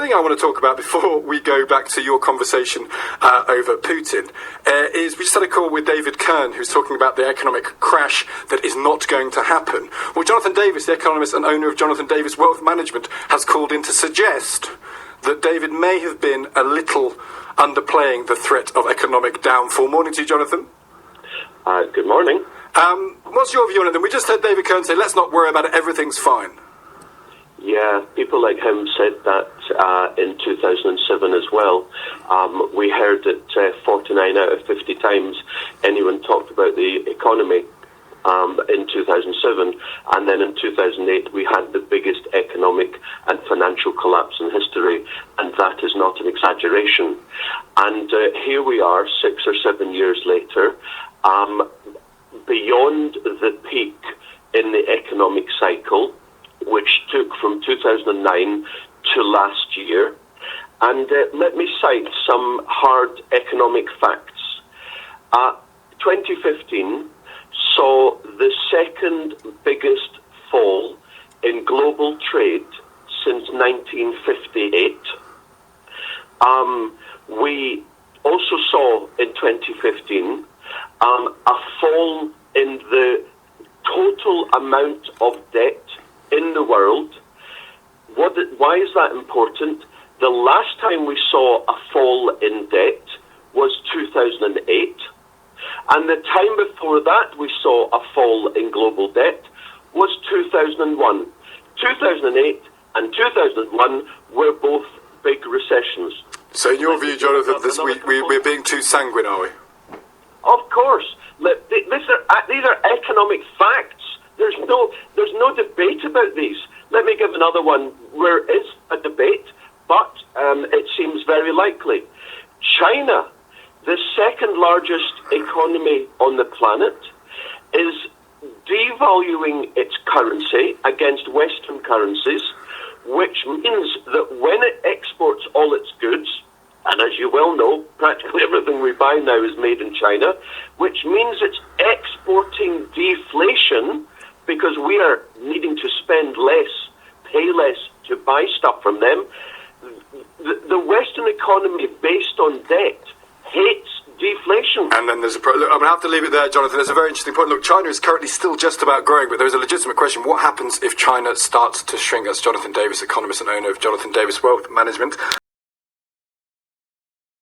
other thing I want to talk about before we go back to your conversation over Putin is we just had a call with David Kern, who's talking about the economic crash that is not going to happen. Well, Jonathan Davis, the economist and owner of Jonathan Davis Wealth Management, has called in to suggest that David may have been a little underplaying the threat of economic downfall. Morning to you, Jonathan. Good morning. What's your view on it then? We just heard David Kern say, let's not worry about it, everything's fine. Yeah, people like him said that in 2007 as well. We heard it 49 out of 50 times anyone talked about the economy in 2007, and then in 2008 we had the biggest economic and financial collapse in history, and that is not an exaggeration. And here we are 6 or 7 years later, beyond the peak in the economic cycle, which took from 2009 to last year. And let me cite some hard economic facts. 2015 saw the second biggest fall in global trade since 1958. We also saw in 2015 a fall in the total amount of debt in the world. Why is that important? The last time we saw a fall in debt was 2008, and the time before that we saw a fall in global debt was 2001. 2008 and 2001 were both big recessions. So in your view, Jonathan, we're being too sanguine, are we? Of course. These are economic facts. There's no debate about these. Let me give another one where there is a debate, but it seems very likely. China, the second largest economy on the planet, is devaluing its currency against Western currencies, which means that when it exports all its goods, and as you well know, practically everything we buy now is made in China, which means it's exporting deflation, because we are needing to spend less, pay less to buy stuff from them. The Western economy, based on debt, hates deflation. And then there's I'm going to have to leave it there, Jonathan. There's a very interesting point. Look, China is currently still just about growing, but there's a legitimate question. What happens if China starts to shrink? That's Jonathan Davis, economist and owner of Jonathan Davis Wealth Management.